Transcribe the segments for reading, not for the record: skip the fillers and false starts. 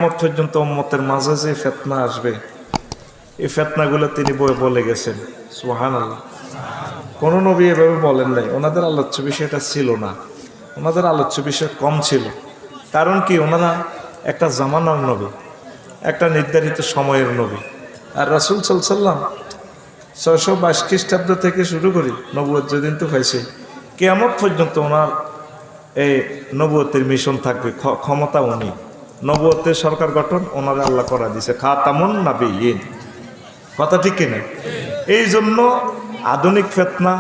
পর্যন্ত উম্মতের মাঝে যে ফিতনা আসবে, এই ফিতনাগুলো তিনি বলে গেছেন। সুবহানাল্লাহ। কোন নবী এভাবে বলেন নাই। ওনাদের আলোচ্য বিষয়টা ছিল না, ওনাদের আলোচ্য বিষয় কম ছিল। কারণ কি, ওনারা একটা জামানার নবী, একটা নির্ধারিত সময়ের নবী। আর রাসূল সাল্লাল্লাহু আলাইহি ওয়াসাল্লাম 622 খ্রিস্টাব্দ থেকে শুরু করি নবুয়ত যেদিন তো পাইছে, কিয়ামত পর্যন্ত ওনার এই নবুয়তের মিশন থাকবে। ক্ষমতা উনি, নবুয়তের সরকার গঠন ওনার আল্লাহ করা দিয়েছে, খাতামুন নাবিয়্যিন। কথা ঠিক কিনা? এই জন্য আধুনিক ফিতনা,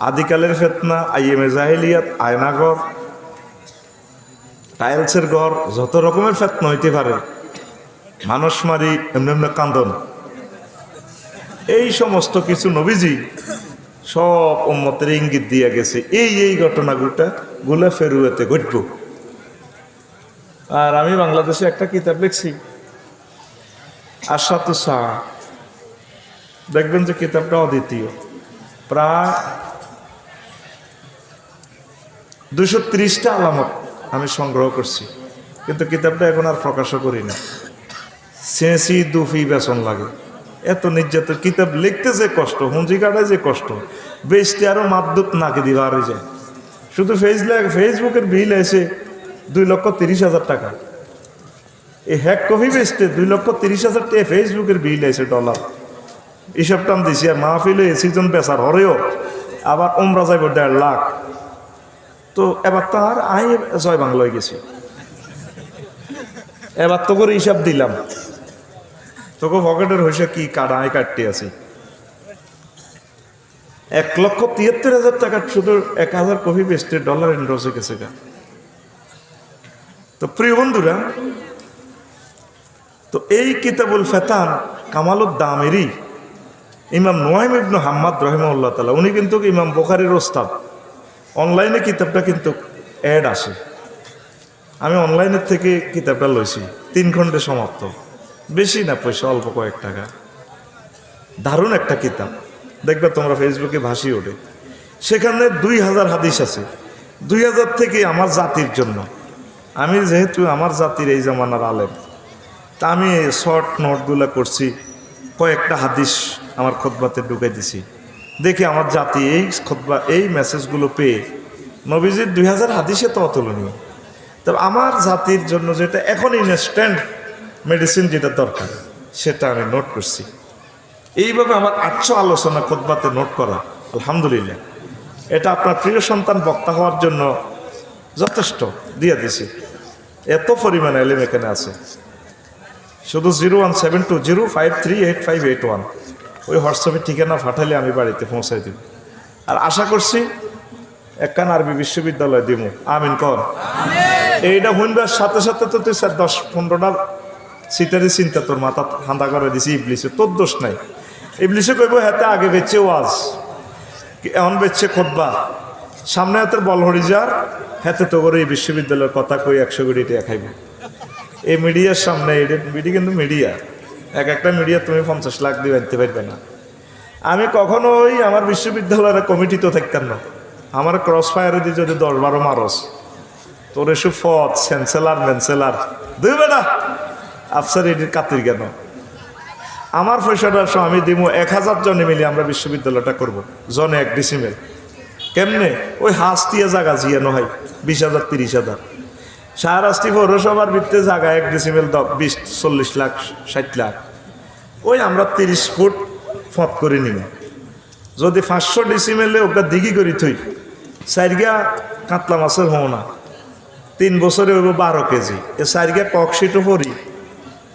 আদিকালের ফিতনা, আইএমএ জাহেলিয়াত, আয়নাঘর, টাইলসের ঘর, যত রকমের ফিতনা হইতে পারে, মানুষ মারি, এমনি এমনি কান্দন, এই সমস্ত কিছু নবীজি সব উম্মতের ইঙ্গিত দিয়ে গেছে। এই ঘটনাগুলো ফেরুয়েতে ঘটব। আর আমি বাংলাদেশে একটা কিতাব লিখছি, আশরাতুস সাআ। দেখবেন যে কিতাবটা অদ্বিতীয়, প্রায় 230টা আলামত আমি সংগ্রহ করছি, কিন্তু কিতাবটা এখন আর প্রকাশও করি না। সেঁসি দুফি বেসন লাগে, এত নির্যাতন। কিতাব লিখতে যে কষ্ট, হুঁজি কাটায় যে কষ্ট, বেচতে আরো মাদ্দুত নাকে দিবা আর যায়। শুধু ফেসবুকের বিল এসে 2,30,000 টাকা। এই হ্যাক কপি বেচতে 2,30,000 টাকা ফেসবুকের বিল এসে ডলার। এইসব টান দিছি। আর মাহফিলে সিজন বেচার হরেও আবার ওমরা যাইব 1.5 লাখ। তো এবার তো আর জয় বাংলায় গেছি, এবার তো করে হিসাব দিলাম, তোকে পকেটের হয়েছে কি কাটায় কাটতে আছি। 1,73,000 টাকা শুধু 1,000 কপি বেচতে ডলার ইন্ডোসে গেছে গা। তো প্রিয় বন্ধুরা, তো এই কিতাবুল ফিতান কামালুদ দামেরি, ইমাম নুয়াইম ইবনে হাম্মাদ রাহিমাহুল্লাহ তাআলা, উনি কিন্তু ইমাম বুখারীর ওস্তাদ। অনলাইনে কিতাবটা কিন্তু অ্যাড আসে, আমি অনলাইনের থেকে কিতাবটা লইছি। 3 খণ্ডে সমাপ্ত, বেশি না, পয়সা অল্প কয়েক টাকা। দারুণ একটা কিতাব, দেখবে তোমরা ফেসবুকে ভাসি ওঠে। সেখানে 2000 হাদিস আছে। 2000 থেকে আমার জাতির জন্য, আমি যেহেতু আমার জাতির এই জামানার আলেম, তা আমি শর্ট নোটগুলো করছি, কয়েকটা হাদিস আমার খুতবাতে ঢুকাই দিছি। দেখি আমার জাতি এই খুতবা, এই মেসেজগুলো পেয়ে নবীজির 2000 হাদিসে তো অতুলনীয়। তবে আমার জাতির জন্য যেটা এখন ইনস্ট্যান্ট মেডিসিন যেটা দরকার, সেটা আমি নোট করছি। এইভাবে আমার 800 আলোচনা খুতবাতে নোট করা, আলহামদুলিল্লাহ। এটা আপনার প্রিয় সন্তান বক্তা হওয়ার জন্য যথেষ্ট দিয়ে দিছি। এত পরিমাণে এলেম এখানে আছে। শুধু 01720538581 ওই হোয়াটসঅ্যাপে ঠিকানা পাঠালে আমি বাড়িতে পৌঁছাই দিব। আর আশা করছি একখান আরবি বিশ্ববিদ্যালয় দিব। আমিন কর। এইটা শুনবার সাথে সাথে তো তুই 10-15টা সিটারি চিন্তা তোর মাথা ঠান্ডা করে দিছি। ইবলিসে তোর দোষ নাই। ইবলিসে কইব হাতে আগে বেচছে ওয়াজ, এমন বেচছে খুতবা, সামনে হাতের বল হরি যার হাতে তো করে এই বিশ্ববিদ্যালয়ের কথা কই 100 কোটি টাকা খাইব। এই মিডিয়ার সামনে, মিডিয়া কিন্তু মিডিয়া, একটা মিডিয়া তুমি 50 লাখ দিয়ে আনতে পারবে না। আমি কখনোই আমার বিশ্ববিদ্যালয়ের কমিটি তো থাকতাম না। আমার ক্রস ফায়ারে দিয়ে যদি 10-12 মারস, তোর এসব পদ চ্যান্সেলার ম্যান্সেলার দেবে না, আফসার এটির কাতির কেন? আমার পয়সাটা আমি দিব 1000 জনে মিলে আমরা বিশ্ববিদ্যালয়টা করব, জনে 1 ডিসিমেল। কেমনে? ওই হাস্তিয়া জায়গা জিয়ানো হয় 20,000 30,000। শাহরাস্তি পৌরসভার ভিত্তিতে জায়গা 1 ডিসিমেল 20-40 লাখ 60 লাখ। ওই আমরা 30 ফুট ফত করে নিব। যদি 500 ডিসিমেলে ওটা দিঘি করি থই, 4 কাতলা মাছের হও না, 3 বছরে হইব 12 কেজি। এ 4 ককশিটও পড়ি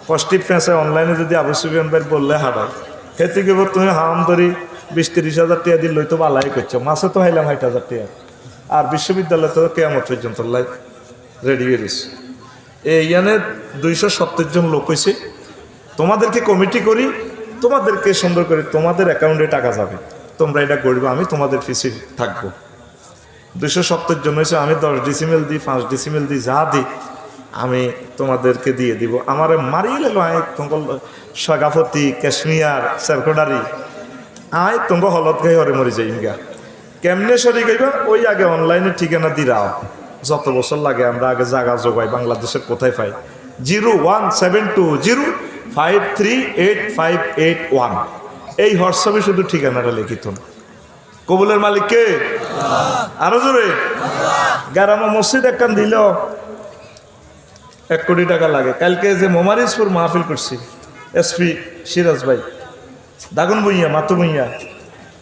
পজিটিভ ফেঁসে অনলাইনে যদি আবু সুফিয়ান ভাই বললে হারায়, খেতে গেব তুমি হাম ধরি 20-30,000 টাকা দিল তো বালাই করছো। মাছে তো হাইলাম 60,000 টাকা। আর বিশ্ববিদ্যালয় তো কেমন পর্যন্ত রেডি হয়েছে। এইখানে 270 জন লোক হয়েছে। তোমাদেরকে কমিটি করি, তোমাদেরকে সুন্দর করে তোমাদের অ্যাকাউন্টে টাকা যাবে, তোমরা এটা করবে, আমি তোমাদের ফিসে থাকবো। 270 জন হয়েছে। আমি 10 ডিসিমেল দিই, 5 ডিসিমেল দিই, যা দিই আমি তোমাদেরকে দিয়ে দিব। আমার মারিয়ে সগাফতি কাশ্মীর সেরকোডারি আয় তোমাকে হলত গাই হরে মরি যাই গা। কেমনে সরি গাইবা? ওই আগে অনলাইনে ঠিকানা দিরাও, যত বছর লাগে আমরা আগে জায়গা জোগাই, বাংলাদেশের কোথায় পাই 0172053881। এই হোয়াটসঅ্যাপে শুধু ঠিকানাটা লিখিত। কবুলের মালিক কে? আরো জোরে। গ্রামে মসজিদ একখান দিল 1 কোটি টাকা লাগে। কালকে যে মোমারিজপুর মাহফিল করছি, এসপি সিরাজ ভাই, দাগুন বইয়া মাতু বইয়া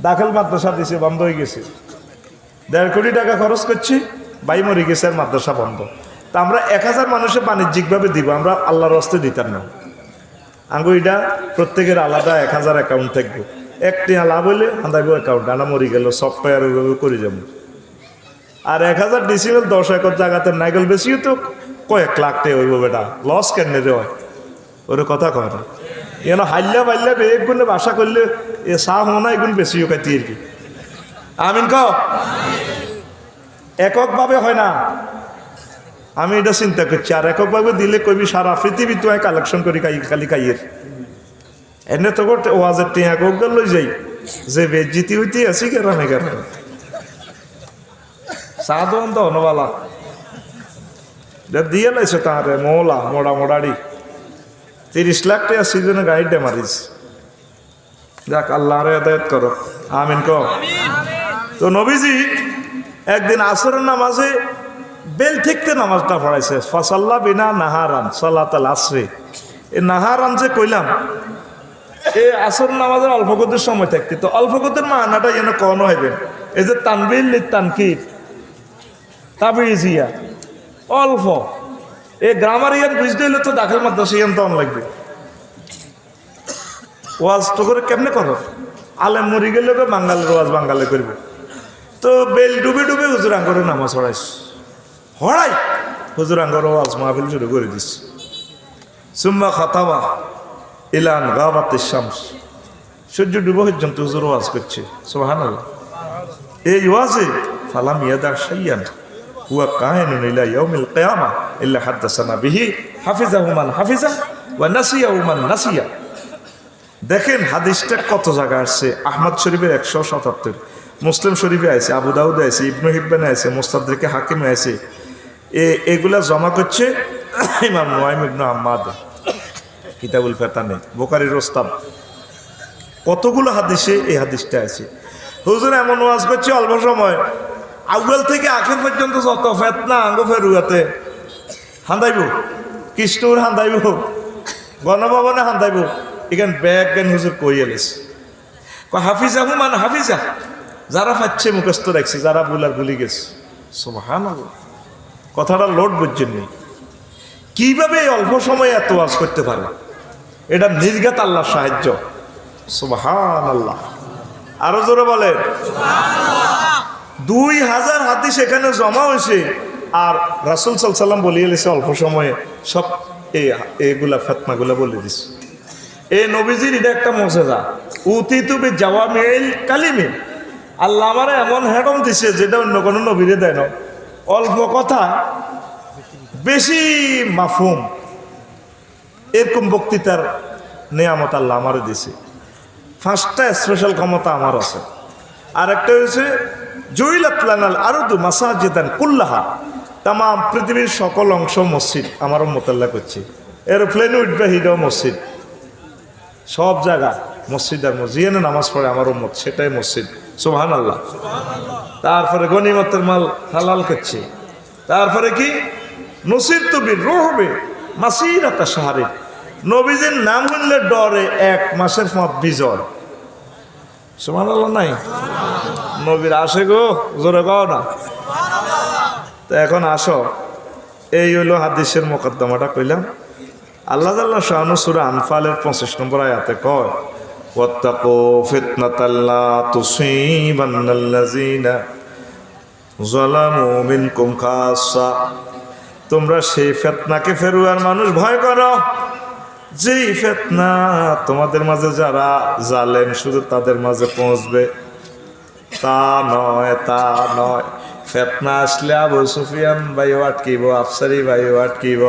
দাখিল মাদ্রাসা দিছে, বন্ধ হয়ে গেছে। 1.5 কোটি টাকা খরচ করছি, ভাই মরে গেছে আর মাদ্রাসা বন্ধ। তা আমরা 1000 মানুষে বাণিজ্যিকভাবে দিব, আমরা আল্লাহর রাস্তায় দিতাম না। আঙ্গু এটা প্রত্যেকের আলাদা 1000 অ্যাকাউন্ট থাকবে। একটি লাভ হইলে আন্দাইব অ্যাকাউন্ট, আনা মরি গেল সফটওয়্যার ওইভাবে করে যাবো। আর 1000 ডিসিমেল 10 একর জায়গাতে নাইগল বেশিও তো কয়েক লাখ টাকা হইব। বেটা লস কেন রে হয়, ওর কথা কয় না। এন হাইল্লা বাল্লা এক গুণে বাসা করলে এ চাহ হোনা এগুণ বেশিও খাইতে আর কি। আমিন ক এককভাবে হয় না, আমি এটা চিন্তা করছি। আর এককভাবে দিলে কবি সারা পৃথিবী তো কালেকশন করি খালি খাইয়ের। এনে তো ওয়াজের টিয়া গোগল লই যাই যে বেজিতি হইতে আছি কেরামে কেরামে সাধন তো অনবালা দিয়ে লাইছে তাহারে মোলা মোড়া মোড়াড়ি 30 লাখ টাকা সিজনে গাড়িটা মারিস। যাক আল্লাহ রে আদায়ত করো, আমিন ক। তো নবীজি একদিন আসরের নামাজে বেল থেকে নামাজটা পড়াইছে, ফসাল্লা বিনা নাহারান সালাতাল আসরে। এই নাহারান যে কইলাম, এই আসর নামাজের অল্প কতের সময় থাকতে, তো অল্প কতের মানাটা যেন কন হইবে। এই যে তানবিল তানকির তাবিজিয়া অল্প, এই গ্রামার ইয়ান বুঝতে হইলে তো দাখিল মাদ্রাসা ইয়ান তো লাগবে। ওয়াজ তো করে কেমনে করো, আলেম মরি গেলে বাঙালির ওয়াজ বাঙালি করবে। তো বেল ডুবে ডুবে হুজুর আঙ্গরে নামাজ পড়াইস, হড়াই হুজুর আঙ্গর ওয়াজ মাহফিল শুরু করে দিস। সুম্মা খাতাবা ইলান গাবাতিশ শামস, সূর্য ডুবে পর্যন্ত হুজুর ওয়াজ করছে। সুবহানাল্লাহ। এই ওয়াজে ফালাম ইয়াদা শাইয়ান হুয়া কাহিনুন ইলা ইয়াউমিল কিয়ামা ইল্লা হাদাসানা বিহি হাফিজাহু মান হাফিজা ওয়া নাসিয়াহু মান নাসিয়া। দেখেন হাদিসটা কত জায়গা আসছে। আহমদ শরীফের 177, মুসলিম শরীফে আছে, আবু দাউদে আছে, ইবনু হিব্বানে আছে, মুস্তাদরিকে হাকিমে আছে। এগুলা জমা করছে ইমাম নুয়াইম ইবনে আহমদ কিতাবুল ফিতানে, বুখারীর ওস্তাদ। কতগুলো হাদিসে এই হাদিসটা আছে। হুজুর এমন ওয়াজ করছে অল্প সময়, আউয়াল থেকে আখের পর্যন্ত যত ফেতনা আঙ্গ ফেরুয়াতে হান্দাইব, কৃষ্ণুর হান্দাইব, গণভবনে হান্দাইব। এখান ব্যাগ জ্ঞান হুজুর কই এলিস হাফিজা হুমান হাফিজা, যারা পাচ্ছে মুখস্থ রাখছে, যারা বুলার ভুলি গেছে। সুবহানাল্লাহ, কথাটা লোড বুঝছেন নি। কিভাবে এই অল্প সময়ে এত ওয়াজ করতে পারে, এটা নির্ঘাত আল্লাহর সাহায্য। সুবহানাল্লাহ, আরো জোরে বলেন। 2000 হাদিস এখানে জমা হয়েছে। আর রাসূল সাল্লাল্লাহু আলাইহি ওয়াসাল্লাম বলিয়ে গেছে অল্প সময়ে সব এগুলা ফতনাগুলা বলে দিছে। এই নবীজির এটা একটা মুজিজা। উতিতু বি জাওয়ামিল কালিমি, আল্লাহ আমারে এমন হেডম দিছে যেটা অন্য কোনো নবীরে দেয় না। অল্প কথা বেশি মাফহুম, এরকম বক্তৃতার নিয়ামত আল্লাহ আমারে দিছে। 5টা স্পেশাল ক্ষমতা আমার আছে। আর একটা হয়েছে জুইলাত লানাল আরদু মাসাজিদান কুল্লাহা, তাম পৃথিবীর সকল অংশ মসজিদ আমার মোতাল্লা করছে। এরোপ্লেনে উঠবে হিটাও মসজিদ, সব জায়গা মসজিদ আর মসজিদ নামাজ পড়ে আমার উম্মত, সেটাই মসজিদ। সুবহানাল্লাহ। তারপরে গনিমতের মাল হালাল করছে। তারপরে কি নসির তবির রোহবে মাসিরাতা শাহরে, নবীজির নাম শুনলে ডরে 1 মাসের পথ বিজয়। সুবহানাল্লাহ নাই? নবীর আসে গো, জোরে গাও না। তো এখন আসো, এই হইল হাদিসের মোকদ্দমাটা কইলাম। আল্লাহ তাআলা শানু সূরা আনফালের 25 নম্বর আয়াতে কয়, ওয়াত্তাকু ফিতনাতাল লা তুসিবান্নাল্লাযিনা যালামু মিনকুম খাসসা, তোমরা সেই ফিতনাকে ফেরুয়ার মানুষ ভয় করো, যেই ফিতনা তোমাদের মাঝে যারা জালেম শুধু তাদের মাঝে পৌঁছবে। তা নয়, তা নয়। ফিতনা আসলে আবু সুফিয়ান ভাইও আটকিব, আফসারি ভাইও আটকিব,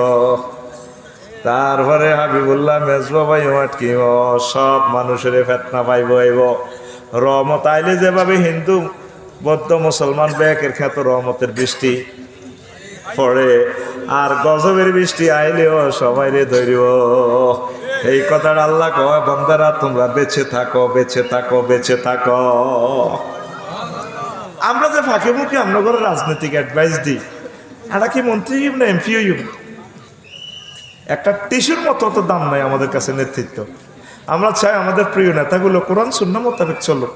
তারপরে হাবিবুল্লাহ মেজবা ভাইও আটকিব, সব মানুষের ফিতনা পাইব আইব। রহমত আইলে যেভাবে হিন্দু বৌদ্ধ মুসলমান ব্যাকের খ্যাত রহমতের বৃষ্টি পড়ে, আর গজবের বৃষ্টি আইলেও সবাই রে ধৈর্য। এই কথাটা আল্লাহ কয়, বান্দারা তোমরা বেঁচে থাকো, বেঁচে থাকো, বেঁচে থাকো। আমরা যে ফাঁকে মুখে আমরা করে রাজনৈতিক অ্যাডভাইস দিই, এটা কি মন্ত্রী না এমপি হইব? একটা টিস্যুর মতো তো দাম নাই আমাদের কাছে নেতৃত্ব। আমরা চাই আমাদের প্রিয় নেতাগুলো কোরআন সুন্নাহ মোতাবেক চলো।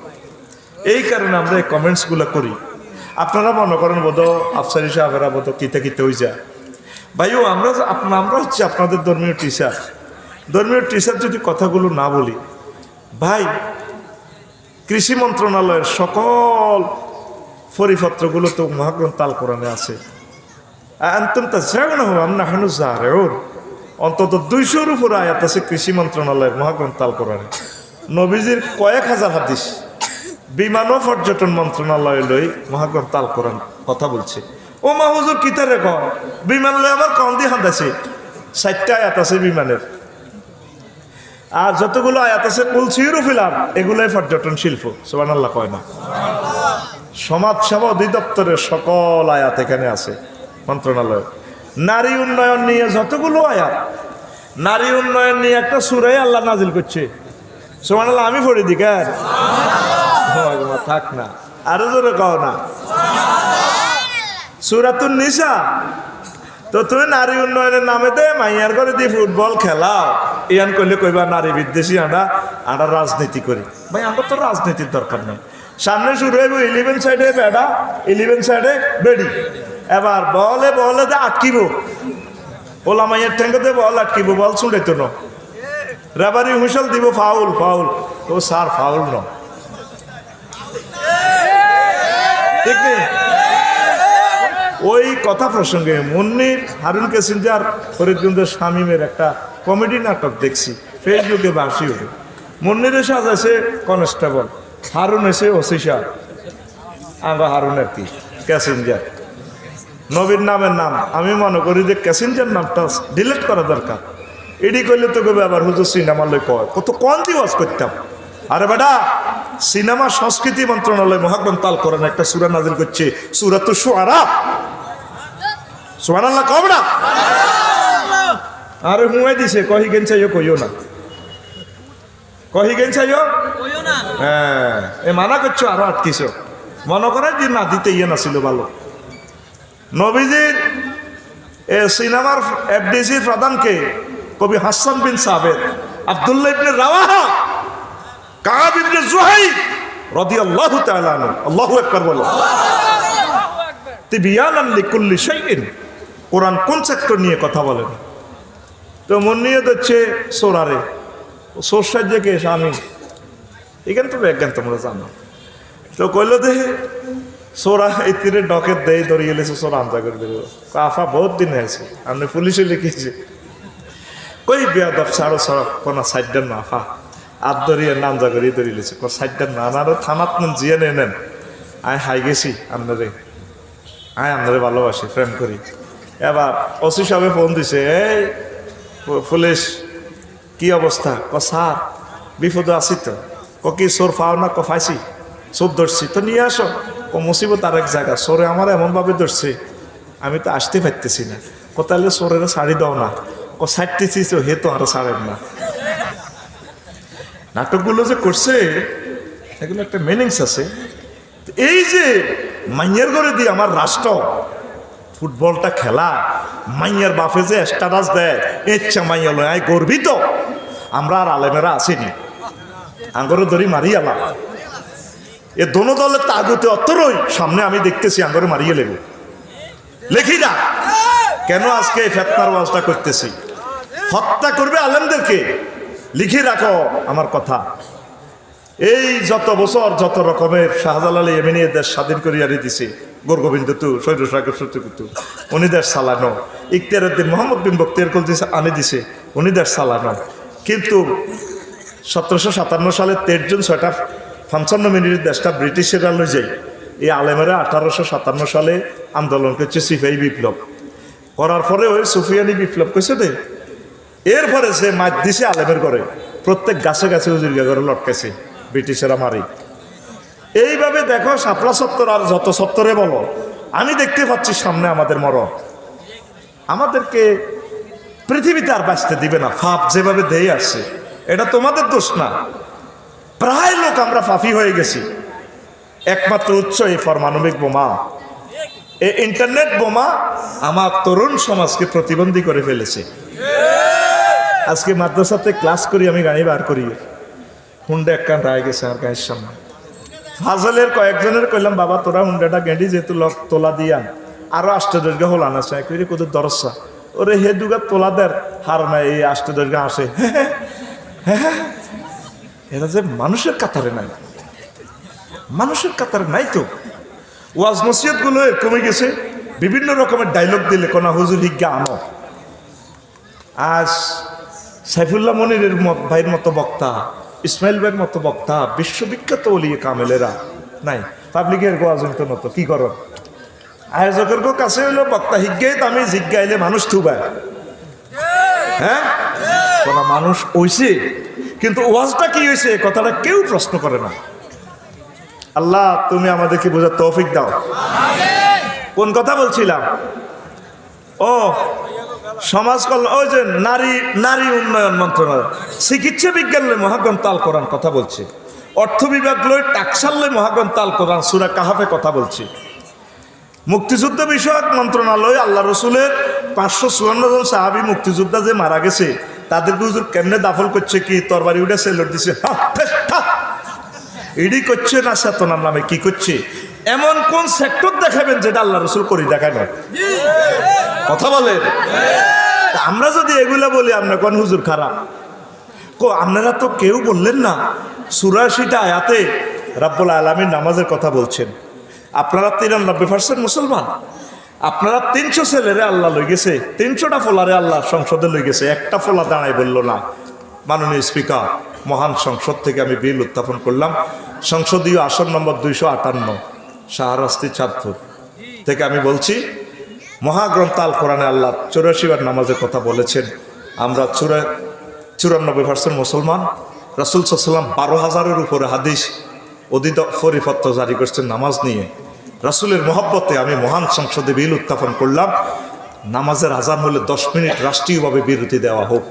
এই কারণে আমরা এই কমেন্টসগুলো করি। আপনারা মনে করেন বোধ আফসারি সাহেবেরা বোধ কিতে কিতে হয়ে যায়। ভাইও আমরা হচ্ছে আপনাদের ধর্মীয় টিচার। ধর্মীয় টিচার যদি কথাগুলো না বলি, ভাই কৃষি মন্ত্রণালয়ের সকল পরিপত্রগুলো তো মহাগ্রন্থ আল কোরআনে আছে। অন্তত 200-র উপর আয়াত আছে কৃষি মন্ত্রণালয়ের মহাগ্রন্থ আল কোরআনে। নবীজির কয়েক হাজার হাদিস। বিমান ও পর্যটন মন্ত্রণালয় লই মহাগ্রন্থ আল কোরআন কথা বলছে। ও মা হুজুর কিতা রে কয় বিমান লই আমার কম দিয়ে হাঁদাছে। 60টা আয়াত আছে বিমানের, আর যতগুলো আয়াত আছে কুলসির ফিলার, এগুলোই পর্যটন শিল্প। সুবহানাল্লাহ কয় না? সমাজসেবা অধিদপ্তরের সকল আয়াত এখানে আছে মন্ত্রণালয়। নারী উন্নয়ন নিয়ে যতগুলো আয়াত, নারী উন্নয়ন নিয়ে একটা সূরাই আল্লাহ নাজিল করছে। সুবহানাল্লাহ আমি পড়ে দিই কার থাক না, আরো জোরে কও না। সূরাতুন নিসা। তো তুমি নারী উন্নয়নের নামে দে মাইয়ার করে দিয়ে ফুটবল খেলাও, ইয়ান করলে কইবা নারী বিদ্বেষী। আমরা রাজনীতি করি। ভাই আমরা তো রাজনীতির দরকার নেই। সামনে শুরু হইব 11 সাইডে বেড়া, 11 সাইডে বেড়ি। এবার বলে বলে দে আটকিব, ওলা মাইয়ের ঠেঙ্গতে বল আটকিব, বল ছুড়াইতো না। রেবারি হুইসেল দিব, ফাউল ফাউল। ও স্যার ফাউল ন, ঠিক নেই? ওই কথা প্রসঙ্গে মুন্নির হারুন ক্যাসেঞ্জার ফরিদগঞ্জের শামীমের একটা কমেডি নাটক দেখছি ফেসবুকে বাসি উঠে। মুন্নির সাজাইছে কনস্টেবল, হারুন এসে ওসি সাহেব। আমরা হারুনের কি ক্যাসেঞ্জার, নবীর নামের নাম। আমি মনে করি যে ক্যাসেঞ্জার নামটা ডিলিট করা দরকার। এডি করলে তো কবে আবার হুজুর সিনেমা লই কয়, কত কোন দিবস করতাম। আরে বেটা, সিনেমা সংস্কৃতি মন্ত্রণালয় মহাগ্রন্থ আল কোরআন একটা সূরা নাজিল করছে, সূরাতুশ শুআরা। সুবহানাল্লাহ কও না? আরে হুঁয়ে দিছে, কহি গেন চাইও কইও না, কহি গেন চাইও কইও না। হ্যাঁ, এ মানা করছো আরো আটকিছো। মনে করে যে না দিতে ইয়ে না ছিল ভালো। নবীজির এ সিনেমার এফডিসি প্রধানকে কবি হাসান বিন সাবের, আব্দুল্লাহ ইবনে রাওয়াহা, কাব ইবনে জুহাইর রাদিয়াল্লাহু তাআলা আনহু, আল্লাহু আকবার বলো। তিবিয়ানান লিকুল্লি শাইইন, কোরআন কোন সেক্টর নিয়ে কথা বলেন। তো মন নিয়ে হচ্ছে সোরারে, সোর সাহায্যে কে স্বামী, এখান তো একজ্ঞান তোমরা জানো। তো কইলো দে সোরা এই তীরে ডকের দেয় ধরে গেলেছে, সোরা আমজা করে দেবে। আফা বহুত দিন হয়েছে, আপনি পুলিশে লিখেছে। কই বিয়া দপ সাড়ো সড়ক কোনা সাইডের না আফা আপ ধরিয়ে নামজা করি ধরিয়েছে সাইডের না। আরো থানাত নেন জিয়ে নেন, আয় হাই গেছি আপনারে, আয় আপনারে ভালোবাসি, প্রেম করি। এবার ওসি সাহেব ফোন দিছে, এই পুলিশ কি অবস্থা? স্যার বিপদ আছি তো। কি সোর পাও না? ফাইছি, চোর ধরছি তো নিয়ে আসো। মুসিবত আর এক জায়গা, সোরে আমার এমনভাবে ধরছে আমি তো আসতে পারতেছি না। তাহলে সোরের শাড়ি দাও না, ছাড়তেছি তো হে তো আরো ছাড়েন না। নাটকগুলো যে করছে এগুলো একটা মিনিংস আছে। এই যে মাইয়ার ঘরে দিয়ে আমার রাষ্ট্র ফুটবলটা খেলা, মাইয়ার বাপে যে স্ট্যাটাস দেয়, ইচ্ছা মাইয়া লয় গর্বিত। আমরা আর আলেমেরা আসেনি, আঙ্গরে ধরি মারি আলা। এ দোনো দলের তাগুতে অতরই সামনে আমি দেখতেছি আঙ্গরে মারিয়ে লেগে লেখি না কেন? আজকে ফেতনার ওয়াজটা করতেছি, হত্যা করবে আলেমদেরকে। লিখে রাখো আমার কথা। এই যত বছর যত রকমের শাহজালাল ইয়েমেনি দেশ স্বাধীন করিয়া দিছে, গোরগোবিন্দ তু শৈর সাগর সত্যকুতু উনি দেশ চালানো, ইখতিয়ার উদ্দিন মোহাম্মদ বিন বখতিয়ার খলজি আনি দিছে উনি দেশ চালানো। কিন্তু 1757 সালে 13 জুন 6:55 মিনিটের দেশটা ব্রিটিশেরা লই যায়। এই আলেমেরা 1857 সালে আন্দোলন করছে, সিপাহী বিপ্লব করার পরে ওই সুফিয়ানি বিপ্লব করছে দে। এরপরে সে মাছ দিছে আলেমের ঘরে, প্রত্যেক গাছে গাছে উজিরগা করে লটকাইছে ব্রিটিশেরা মারি। এইভাবে দেখো শাপলা সত্তর আর যত সত্তরে বলো, আমি দেখতে পাচ্ছি সামনে আমাদের মরণ। আমাদেরকে পৃথিবীতে আর বাঁচতে দিবে না। ফাপ যেভাবে দেই আসছে, এটা তোমাদের দোষ না। প্রায় লোক আমরা ফাফি হয়ে গেছি। একমাত্র উৎস এই পারমাণবিক বোমা, এই ইন্টারনেট বোমা আমার তরুণ সমাজকে প্রতিবন্ধী করে ফেলেছে। আজকে মাদ্রাসাতে ক্লাস করি, আমি গাড়ি বার করি, হুন্ডা এক কান রায় গেছে আর গায়ের সামনে। ফাজলের কয়েকজনের কইলাম, বাবা তোরা হুন্ডাটা গেঁড়ি যেহেতু তোলা দিয়া আরো আষ্টদৈর্ঘ্য হল আনাছে কইরে কোথাও দরসা ওরে হে দুগা তোলা দের হার নাই, এই আষ্টদৈর্ঘ্য আসে। এরা যে মানুষের কাতারে নাই, মানুষের কাতারে নাই তো। ওয়াজ নসিহত গুলো কমে গেছে, বিভিন্ন রকমের ডায়লগ দিলে কোনা হুজুর হিজ্ঞা আনো। আজ সাইফুল্লাহ মনিরের ভাইয়ের মতো বক্তা, ইসমাইল ভাইয়ের মতো বক্তা, বিশ্ববিখ্যাত ওলিয়ে কামেলেরা নাই। পাবলিকের গোয়াজন্তর মতো কি করো, আয়োজকের কাছে হইলো বক্তা হিজ্ঞাই তো আমি জিজ্ঞাইলে মানুষ থুবায়। হ্যাঁ, কোন মানুষ হইছে, কিন্তু ওয়াজটা কি হয়েছে কথাটা কেউ প্রশ্ন করে না। আল্লাহ তুমি আমাদেরকে বোঝার তৌফিক দাও। কোন কথা বলছিলাম? ও সমাজ কল্যাণ, ওই যে নারী উন্নয়ন মন্ত্রণালয়, চিকিৎসা বিজ্ঞান লই মহাগ্রন্থ আল কোরআন কথা বলছি, অর্থ বিভাগ লই টাকসাল লই মহাগ্রন্থ আল কোরআন সূরা কাহাফে কথা বলছি, মুক্তিযুদ্ধ বিষয়ক মন্ত্রণালয় আল্লাহ রসুলের 554 জন সাহাবী মুক্তিযোদ্ধা যে মারা গেছে তাদেরকে হুজুর কেমনে দাফল করছে, কি তরবারি উঠে সেলট দিছে, ইডি করছে না চেতনার নামে কি করছে? এমন কোন সেক্টর দেখাবেন যেটা আল্লাহ রসুল করি দেখায় না? কথা বলেন। আমরা যদি এগুলা বলি আপনার কোন হুজুর খারাপ, আপনারা তো কেউ বললেন না 84টা আয়াতে রাব্বুল আলামিন নামাজের কথা বলছেন। আপনারা 93% মুসলমান, আপনারা 300 ছেলেরে আল্লাহ লই গেছে, 300টা ফোলারে আল্লাহ সংসদে লই গেছে, একটা ফোলা দাঁড়াই বলল না। মাননীয় স্পিকার, মহান সংসদ থেকে আমি বিল উত্থাপন করলাম, সংসদীয় আসন নম্বর 258 শাহরাস্তি চাঁদপুর থেকে আমি বলছি, মহাগ্রন্থ আল কোরআনে আল্লাহ 84 বার নামাজের কথা বলেছেন। আমরা 94% মুসলমান। রাসূল সাল্লাল্লাহু আলাইহি ওয়াসাল্লাম 12,000-এর উপরে হাদিস অদিত পরিপত্র জারি করছেন নামাজ নিয়ে। রাসূলের মহব্বতে আমি মহান সংসদে বিল উত্থাপন করলাম, নামাজের আজান হলে 10 মিনিট রাষ্ট্রীয়ভাবে বিরতি দেওয়া হোক।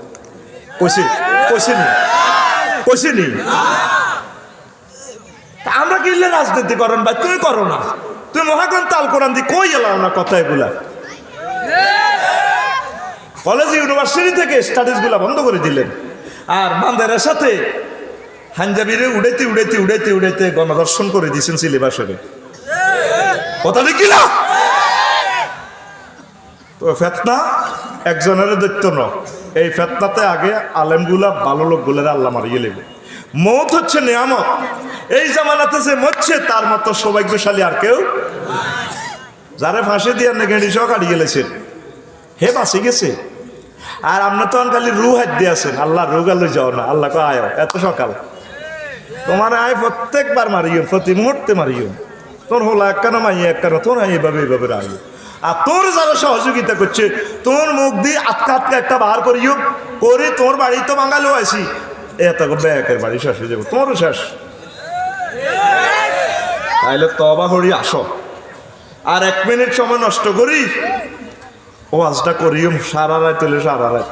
কইছিনি আমরা কিনলে রাজনীতি করেন ভাই, তুমি করো না, তুমি মহাগ্রন্থ আল কোরআন দিয়ে কই এলাম না কথা এগুলা। কলেজ ইউনিভার্সিটি থেকে স্টাডিজ গুলা বন্ধ করে দিলেন, আর মান্দারের সাথে হাঞ্জাবিরে উড়াইতে উড়াইতে উড়াইতে উড়াইতে গণদর্শন করে দিয়েছেন সিলেবাসে। কথা দেখি না তো ফেতনা একজনের দৈত্য ন, এই ফেতনাতে আগে আলেমগুলা ভালো লোকগুলার আল্লাহ মারিয়ে নেবে। মৌত হচ্ছে নিয়ামত, এই জামানাতে যে মরছে তার মতো সৌভাগ্যশালী আর কেউ। যারা ফাঁসি দিয়ে গেঁড়ি সহ কাটিয়ে গেলেছেন হে বাঁচি গেছে, আর আপনার তো খালি রু হাত দিয়ে আছেন, আল্লাহ রু গালে যাও না, আল্লাহ আয় এত সকাল তোমার আয় প্রত্যেকবার মারিও, প্রতি মুহূর্তে মারিও, তোর হলো একখানা মাইয়া একখানা তোর এইভাবে এইভাবে আইও। আর তোর যারা সহযোগিতা করছে তোর মুখ দিয়ে আটকা আটকা একটা বার করিও করে, তোর বাড়ি তো বাঙালিও আইসি, এত ব্যাকের বাড়ি শেষ হয়ে যাবো, তোমারও শেষ। তাইলে তবা হরি আসো, আর 1 মিনিট সময় নষ্ট করি ওয়াজটা করিও সারা রাত, তুলে সারা রাত।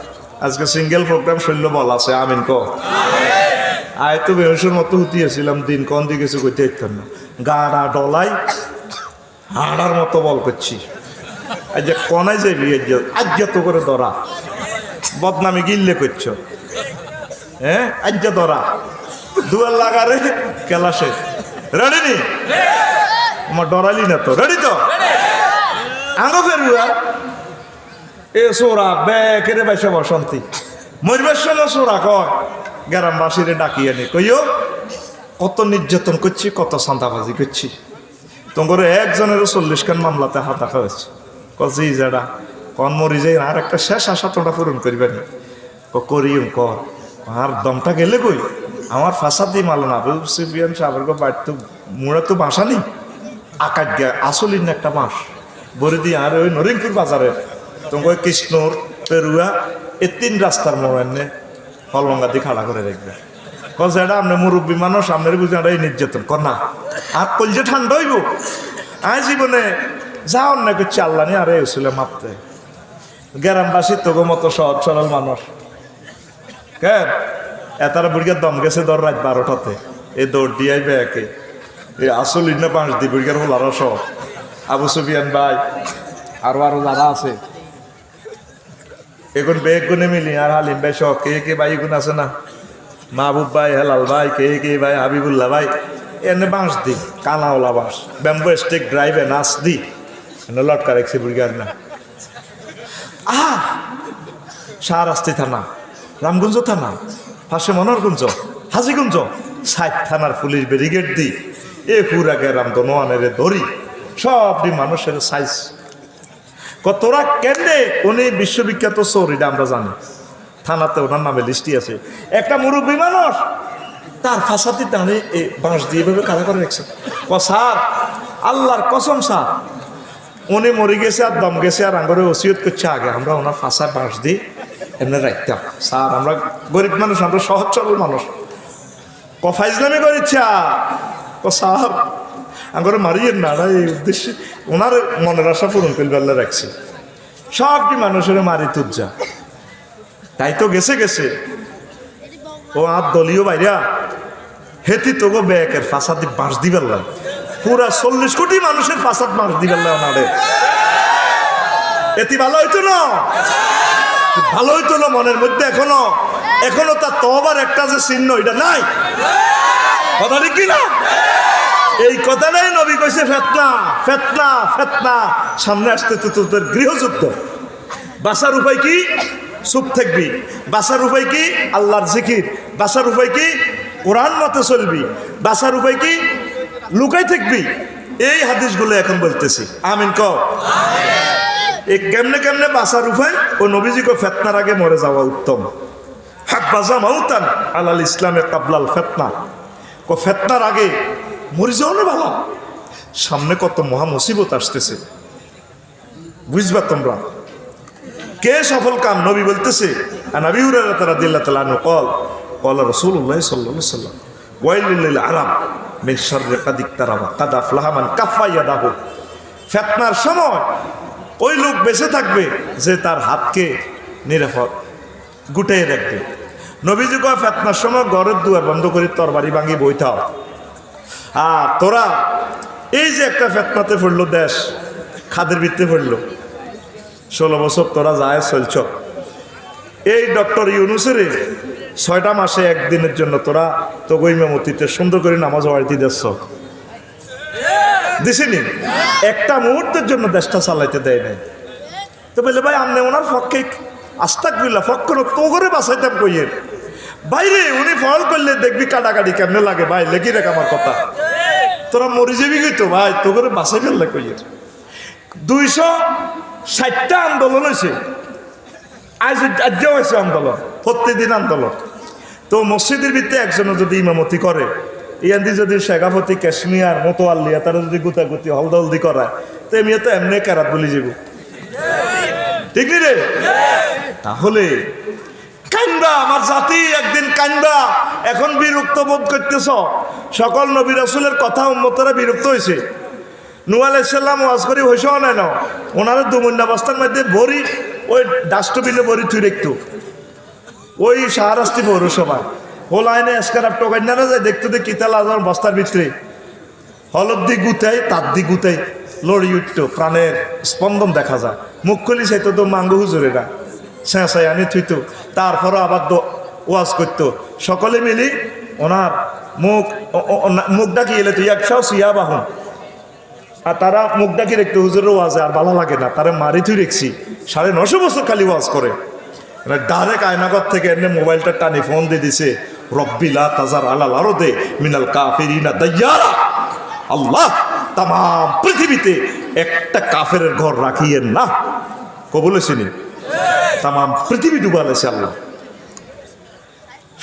আজকে সিঙ্গেল প্রোগ্রাম শৈল্য বল আছে, আমিন ক আয় তো বেহসের মতো হুতিয়েছিলাম, দিন কন দিয়ে কিছু করতে ইচ্ছেন না, গাড়া ডলাই হাড়ার মতো বল করছি। আজ যে কনাই যাবি আজ্ঞাত করে ধরা, বদনামি গিল্লে করছ, হ্যাঁ আজ্ঞা ধরা দুয়ার লাগারে খেলা শেষ। রেডি নি? আমার ডরালি না তো, রেডি তো? আঙ্গো ফেরুয়া এ সোরা বেকেরে বাইসে বসন্তি মরবার সময় সোরা কয় গ্রামবাসীরে ডাকিয়ে নে, কইও কত নির্যাতন করছি, কত সান্দাবাজি করছি, তোমার একজনের 40 খান মামলাতে হাত রাখা হয়েছে। কজি যারা কন মরি যাই আর একটা শেষ আশা তোটা পূরণ করবেন করিম কর, আর দমটা গেলে কই আমার ফাঁসা দিয়ে মালো না আবু সুফিয়ান সাহেবের বাড়ি তো মুড়া তো বাসা নেই, আকাশ গিয়া আসলিন একটা মাস বলে দিয়ে, আর ওই নরিংপুর বাজারের তোমার কৃষ্ণর পেরুয়া এই 3 রাস্তার মোড়ান্নে হলঙ্গা দিয়ে খাড়া করে দেখবে। কজেটা আপনি মুরব্বী মানুষ, আপনার বুঝে এই নির্যাতন কর না, আর কলজে ঠান্ডা হইব। আয় জীবনে যা অন্যায় করছে আল্লাহ নিয়ে আর এসেছিল মাপতে, গ্রামবাসী তোগো মতো সহজ সরল মানুষ কেন এতারা বুড়িগার দম গেছে ধর রাত 12টাতে এই দৌড় দিয়াই ব্যাকে এই আসল ইন্না 5 দি বুড়িগার হল আরো সব আবু সুফিয়ান ভাই আরো যারা আছে এখন বেগ গুনে মিলি আর হালিম ভাই সহ কে ভাই গুণ আছে না মাহবুব ভাই হেলাল ভাই কে ভাই হাবিবুল্লাহ ভাই এনে বাঁশ দি কানাওলা বাঁশ ব্যাম্বো স্টিক ড্রাইভে নাচ দি এনে লটকা রেখছি বুড়িগার না শাহরাস্তি থানা রামগঞ্জ থানা পাশে মনোহরগঞ্জ হাজিগঞ্জ 60 থানার পুলিশ ব্যারিকেড দি এ পুরা গেরাম তো নোয়ানের ধরি সব মানুষের সাইজ কতরা কেন্দ্রে উনি বিশ্ববিখ্যাত চোর এটা আমরা জানি থানাতে ওনার নামে লিস্টি আছে একটা মুরব্বী মানুষ তার ফাঁসাতে দাঁড়ে এই বাঁশ দিয়ে এভাবে কাদা করে রেখেছে স্যার আল্লাহর কসম স্যার উনি মরে গেছে আর দম গেছে আর আঙ্গরে ওসিয়ত করছে আগে আমরা ওনার ফাঁসা বাঁশ দিয়ে এমনি রাখতাম স্যার আমরা গরিব মানুষ আমরা সহজ সরল মানুষ ফাইজলামি করেছে স্যার আঙ্গরে মারিয়ে না এই উদ্দেশ্যে ওনার মনের আশা পূরণ করে বেলা রাখছে সবটি মানুষের মারি তুজ্জা তাই তো গেছে ও আর দলীয় বাইরা হেতি তো গো ব্যাকের ফাঁসা দিয়ে বাঁশ দিবেন পুরা 40 কোটি মানুষের ফাঁসাদ বাঁশ দিবেন ওনারে এটি ভালো হইতো না ভালো হইতো না মনের মধ্যে এখনো তার তবার একটা যে চিহ্ন এটা নাই কথা ঠিক কি না এই কথা নাই নবী কইছে ফেতনা ফেতনা ফেতনা সামনে আসতে তো তোদের গৃহযুদ্ধ বাঁচার উপায় কি চুপ থাকবি বাঁচার উপায় কি আল্লাহর জিকির বাঁচার উপায় কি কোরআন মতে চলবি বাঁচার উপায় কি লুকাই থাকবি এই হাদিসগুলো এখন বলতেছি আমিন কও এই কেমনে বাঁচার উপায় ও নবীজি কো ফেতনার আগে মরে যাওয়া উত্তম হাক বাজা মাউতান আলাল ইসলামে কাবলাল ফেতনা কো ফেতনার আগে মরে যাও না ভালো সামনে কত মহা মুসিবত আসতেছে বুঝবা তোমরা কে সফল কাম নবী বলতেছে নবী হুরায়রা রাদিয়াল্লাহু তাআলা আনহু قال رسول الله صلى الله عليه وسلم ويل للعرب من شر قد اقترب قد افلح من كف يده ফিতনার সময় ওই লোক বেঁচে থাকবে যে তার হাতকে নিরাপদ গুটিয়ে রাখবে নবীজি কয় ফিতনার সময় ঘরের দুয়ার বন্ধ করে তরবারি ভাঙি বইতাও আর তোরা এই যে একটা ফিতনাতে পড়লো দেশ খাদের ভিত্তে পড়লো 16 বছর তোরা যায় চলছ এই ডক্টর ইউনুসের 6টা মাসে একদিনের জন্য তোরা তো ইমামতিতে সুন্দর করে নামাজ পড়াইতে দিচ্ছ দিছিনি একটা মুহূর্তের জন্য দেশটা চালাইতে দেয় নাই তো বলে ভাই আপনি ওনার পক্ষে আস্তাগফিরুল্লাহ ফক্কর তো করে বাঁচাইতাম কইয়ের বাইরে উনি ফল করলে দেখবি কাটাকাটি কেমনে লাগে ভাই লেখি রেখ আমার কথা তোরা মরি যাবি তো ভাই তো করে বাঁচাই ফেললে কইয়ের 260টা আন্দোলন হয়েছে আজ হয়েছে আন্দোলন প্রত্যেকদিন আন্দোলন তো মসজিদের ভিত্তি একজনে যদি ইমামতি করে ইয়াদি যদি শেখাপতি কাশ্মীর মোতোয়াল্লিয়া তারা যদি গুতাগুতি হলদলদি করায় তো এমনি তো এমনি কারাত বলি যাব ঠিক রে তাহলে কাইনবা আমার জাতি একদিন কাইনবা এখন বিরক্ত বোধ করতেছ সকল নবী রাসূলের কথা উম্মতরা বিরক্ত হয়েছে নূহ আলাইহিস সালাম ওয়াজ করি হইছ না না ওনারা দুমুন্না বস্তার মধ্যে ভরি ওই ডাস্টবিনে ভরি থুই রাখতো ওই শাহরাস্তি পৌরসভা হোল আইনে এসকারাপ টোকাই না যায় দেখতে কিতাল আজার বস্তার ভিতরে হলদ দি গুতাই তার দি গুতাই লড়ি উঠতো প্রাণের স্পন্দন দেখা যায় মুখ খুলি চাইতো তো মাঙ্গু হুজুরেরা শেষাই আনি থুইতো তারপরও আবার ওয়াজ করতো সকলে মিলি ওনার মুখ ডাকি এলে তুই 100 সিয়া বাহন আর তারা মুখ ডাকি রেখতো হুজুরের ওয়াজে আর ভালো লাগে না তারা মারি থুই রেখছি 950 বছর খালি ওয়াজ করে ডাইরেক্ট আয়নাগর থেকে এনে মোবাইলটা টানি ফোন দিয়ে দিছে রব্বিলা তাজার আলাল আরদে মিনাল কাফিরিনা দাইয়ারা আল্লাহ তাম পৃথিবীতে একটা কাফের ঘর রাখিয়েন না কবলেছিনি তাম পৃথিবী ডুবালেছে আল্লাহ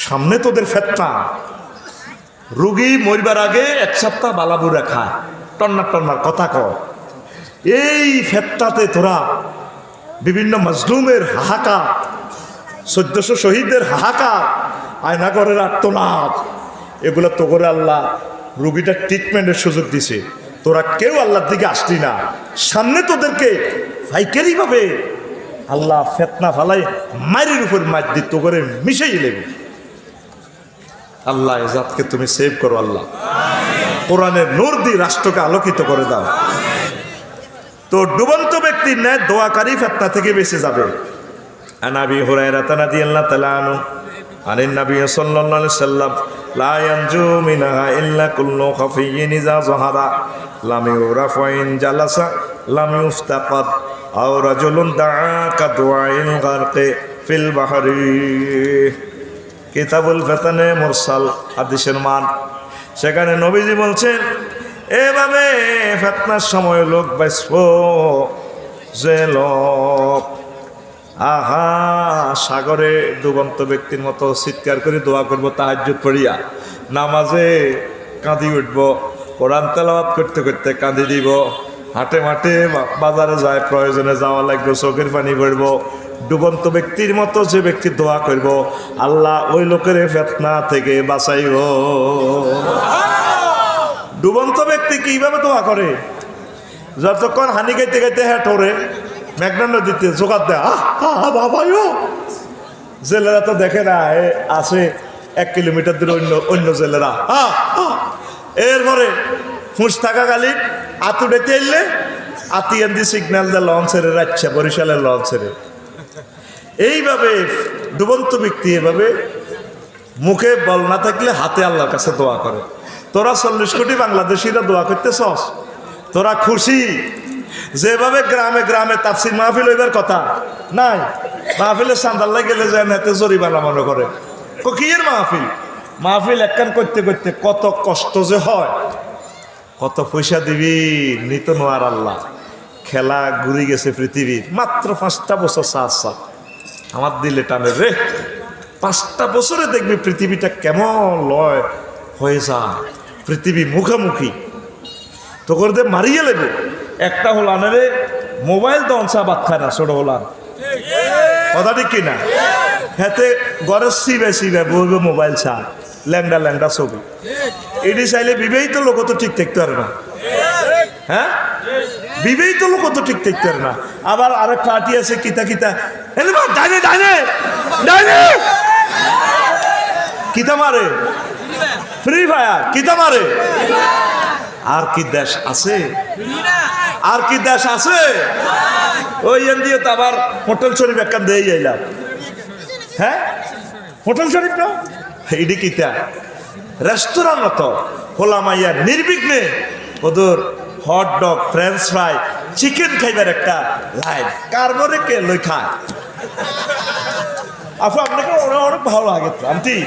সামনে তোদের ফেতনা রুগী মরবার আগে 1 সপ্তাহ বালাবুরা খায় টন্নার কথা কয় এই ফেতনাতে তোরা বিভিন্ন মজলুমের হাহাকার 1400 শহীদদের হাহাকার আয়নাগরের আত্মনাদ এগুলো তো করে আল্লাহ রুগীটার ট্রিটমেন্টের সুযোগ দিছে তোরা কেউ আল্লাহর দিকে আসলি না সামনে তোদেরকে ভাইকারিভাবে আল্লাহ ফেতনা ফালাই মারির উপর মার দিত করে মিশাই লেবে। আল্লাহ এ জাতকে তুমি সেভ করো আল্লাহ, কোরআনের নূর দিয়ে রাষ্ট্রকে আলোকিত করে দাও। তো ডুবন্ত ব্যক্তির ন্যায় দোয়াকারী ফেতনা থেকে বেঁচে যাবে। আনাবি হুরায়রা রাদিয়াল্লাহু তাআলা আনহু আনিন নবী সাল্লাল্লাহু আলাইহি সাল্লাম লা ইয়ানজু মিনহা ইল্লা কুল্লু খাফিয়্যিন ইযা যাহারা লাম ইউরাফ ওয়া ইন জালাসা লাম ইফতাকাদ আও রাজুলুন দাআ কা দুআইল গারকি ফিল বাহরি। কিতাবুল ফিতানে মুরসাল হাদিসের মান। সেখানে নবীজি বলছেন এভাবে ফিতনার সময় লোক বাঁচবো যে লোক আহা সাগরে ডুবন্ত ব্যক্তির মতো চিৎকার করে দোয়া করবো, তাহাজ্জুদ পড়িয়া নামাজে কাঁদি উঠবো, কোরআন তেলাওয়াত করতে করতে কাঁদি দিব, হাটে মাঠে বাজারে যায় প্রয়োজনে যাওয়া লাগবে, চোখের পানি পড়বো। ডুবন্ত ব্যক্তির মতো যে ব্যক্তি দোয়া করব আল্লাহ ওই লোকের ফিতনা থেকে বাঁচাইব। ডুবন্ত ব্যক্তি কিভাবে দোয়া করে? যতক্ষণ হানি গাইতে গাইতে হ্যাঁ ঠোরে মেঘনা নদীতে জোগাড় দেয় বাবাইও। জেলেরা তো দেখে না, আছে 1 কিলোমিটার দূরে অন্য জেলেরা। এরপরে হুঁশ থাকা গালি আতুড়েতে এলে আতিয়ান্দি সিগন্যাল দেয় লঞ্চের রাখছে, বরিশালের লঞ্চের। এইভাবে ডুবন্ত ব্যক্তি এভাবে মুখে বল না থাকলে হাতে আল্লাহর কাছে দোয়া করে। তোরা 40 কোটি বাংলাদেশিরা দোয়া করতেছস, তোরা খুশি? যেভাবে গ্রামে গ্রামে তাফসীর মাহফিল হইবার কথা নাই, মাহফিলে চান্দাল্লা গেলে যায় হাতে জরিমানা মনে করে কিয়ের মাহফিল। মাহফিল একখান করতে করতে কত কষ্ট যে হয়, কত পয়সা দিবি নিত নোয়ার আল্লাহ। খেলা ঘুরে গেছে পৃথিবীর, মাত্র 5টা বছর চা আমার দিলে টানে রে। 5টা বছরে দেখবি পৃথিবীটা কেমন লয় হয়ে যায়, পৃথিবী মুখামুখি তো করে মারিয়ে লেবে। একটা হলানে রে মোবাইল দনসা বাদ খায় না, ছোট হলান কথা ঠিক কিনা? হাতে ঘরের সিবে সিবে বলবে মোবাইল ছা, ল্যাংডা ল্যাংডা ছবি। এটি চাইলে বিবাহিত লোক তো ঠিক থাকতে পারে না। হ্যাঁ, বিবাহিত লোক তো ঠিক থাকতে পারে না। আবার আরেক পার্টি আছে কিতা কিতা ডাইনে ডাইনে ডাইনে কিতা মারে, ফ্রি ফায়ার কিতা মারে। আর কি দেশ আছে? আর কি দেশ আছে? ওই দিয়ে তো আবার হোটেল শরীফ একখান দিয়ে যাইলাম। হ্যাঁ, হোটেল শরীফ না, এটি কিতা রেস্তোরাঁ মতো হোলামাইয়া নির্বিঘ্নে ওদের hot dog, french fry, chicken খাইবার একটা লাইন কারবরে কে লই খায়। আপু আপনাকে অনেক ভালো লাগে তো আন্টি।